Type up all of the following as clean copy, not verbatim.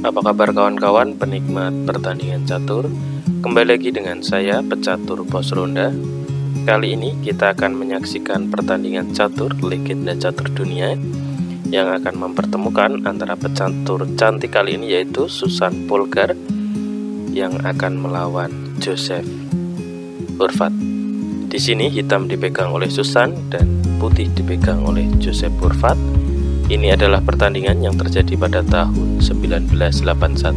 Apa kabar kawan-kawan penikmat pertandingan catur? Kembali lagi dengan saya, pecatur Pos Ronda. Kali ini kita akan menyaksikan pertandingan catur legenda catur dunia yang akan mempertemukan antara pecatur cantik kali ini, yaitu Susan Polgar yang akan melawan Joseph Hurvat. Di sini hitam dipegang oleh Susan dan putih dipegang oleh Joseph Hurvat. Ini adalah pertandingan yang terjadi pada tahun 1981.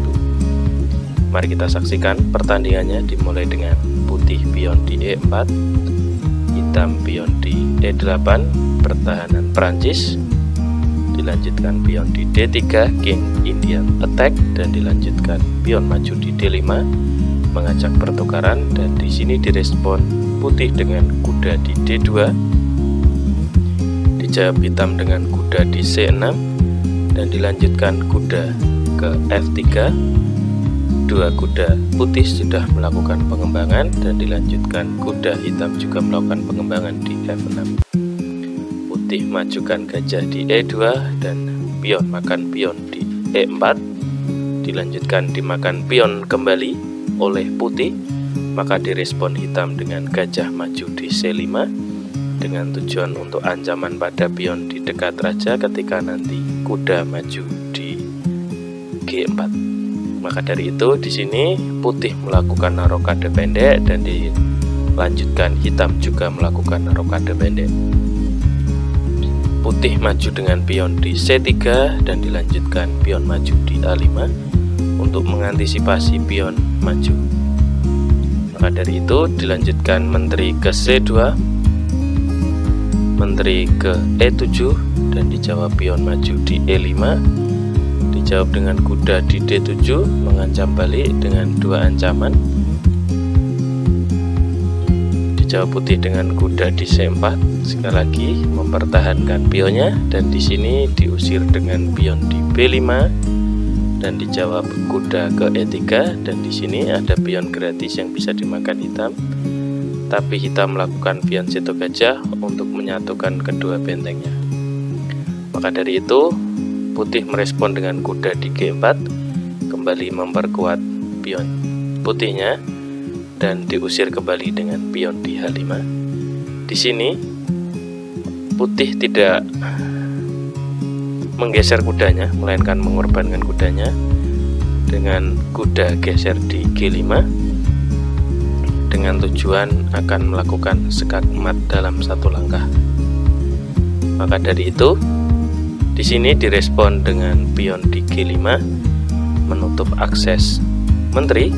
Mari kita saksikan pertandingannya, dimulai dengan putih pion di E4, hitam pion di E8, pertahanan Prancis, dilanjutkan pion di D3, King Indian attack, dan dilanjutkan pion maju di D5, mengajak pertukaran, dan di sini direspon putih dengan kuda di D2, dijawab hitam dengan kuda di C6, dan dilanjutkan kuda ke F3. Dua kuda putih sudah melakukan pengembangan, dan dilanjutkan kuda hitam juga melakukan pengembangan di F6. Putih majukan gajah di E2 dan pion makan pion di E4, dilanjutkan dimakan pion kembali oleh putih, maka direspon hitam dengan gajah maju di C5 dengan tujuan untuk ancaman pada pion di dekat raja ketika nanti kuda maju di G4. Maka dari itu di sini putih melakukan rokade pendek dan dilanjutkan hitam juga melakukan rokade pendek. Putih maju dengan pion di C3 dan dilanjutkan pion maju di A5 untuk mengantisipasi pion maju. Maka dari itu dilanjutkan menteri ke C2, menteri ke E7, dan dijawab pion maju di E5, dijawab dengan kuda di D7, mengancam balik dengan dua ancaman, dijawab putih dengan kuda di C4, sekali lagi mempertahankan pionnya, dan di sini diusir dengan pion di B5 dan dijawab kuda ke E3, dan di sini ada pion gratis yang bisa dimakan hitam. Tapi hitam melakukan pion situ gajah untuk menyatukan kedua bentengnya. Maka dari itu putih merespon dengan kuda di G4, kembali memperkuat pion putihnya, dan diusir kembali dengan pion di H5. Di sini putih tidak menggeser kudanya, melainkan mengorbankan kudanya dengan kuda geser di G5 dengan tujuan akan melakukan sekat mat dalam satu langkah. Maka dari itu di sini direspon dengan pion di G5 menutup akses menteri.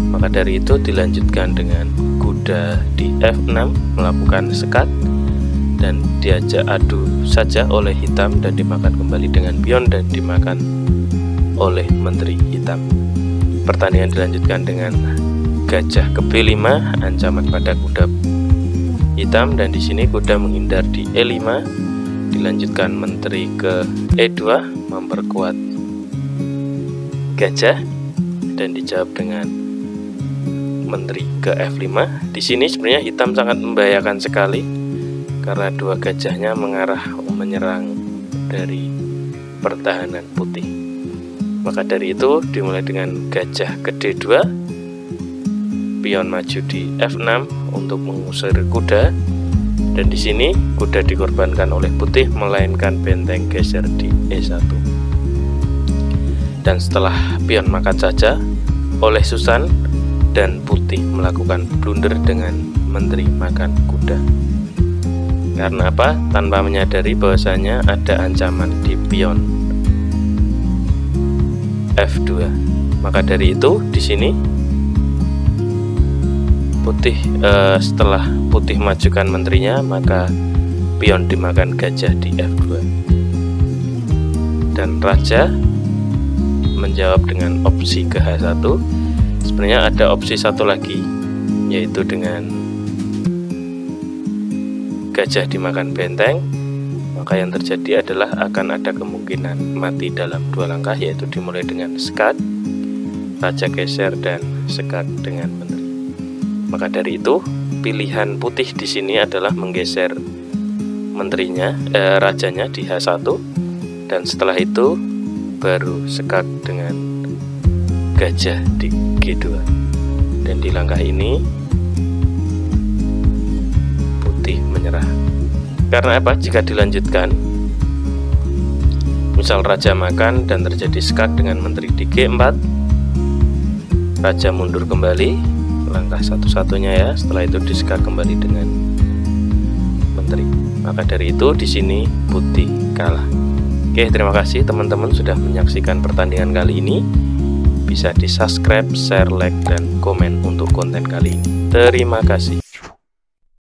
Maka dari itu dilanjutkan dengan kuda di F6 melakukan sekat dan diajak adu saja oleh hitam dan dimakan kembali dengan pion dan dimakan oleh menteri hitam. Pertandingan dilanjutkan dengan gajah ke B5, ancaman pada kuda hitam, dan di sini kuda menghindar di E5, dilanjutkan menteri ke E2 memperkuat gajah dan dijawab dengan menteri ke F5. Di sini sebenarnya hitam sangat membahayakan sekali karena dua gajahnya mengarah menyerang dari pertahanan putih. Maka dari itu dimulai dengan gajah ke D2, pion maju di F6 untuk mengusir kuda, dan di sini kuda dikorbankan oleh putih melainkan benteng geser di E1. Dan setelah pion makan saja oleh Susan dan putih melakukan blunder dengan menteri makan kuda. Karena apa? Tanpa menyadari bahwasanya ada ancaman di pion F2. Maka dari itu di sini putih setelah putih majukan menterinya, maka pion dimakan gajah di F2 dan raja menjawab dengan opsi ke H1. Sebenarnya ada opsi satu lagi, yaitu dengan gajah dimakan benteng. Maka yang terjadi adalah akan ada kemungkinan mati dalam dua langkah, yaitu dimulai dengan sekat, raja geser, dan sekat dengan menteri. Maka dari itu pilihan putih di sini adalah menggeser menterinya, rajanya di H1, dan setelah itu baru skak dengan gajah di G2. Dan di langkah ini putih menyerah. Karena apa? Jika dilanjutkan, misal raja makan dan terjadi skak dengan menteri di G4, raja mundur kembali, langkah satu-satunya ya. Setelah itu diskak kembali dengan menteri. Maka dari itu di sini putih kalah. Oke, terima kasih teman-teman sudah menyaksikan pertandingan kali ini. Bisa di subscribe, share, like, dan komen untuk konten kali ini. Terima kasih.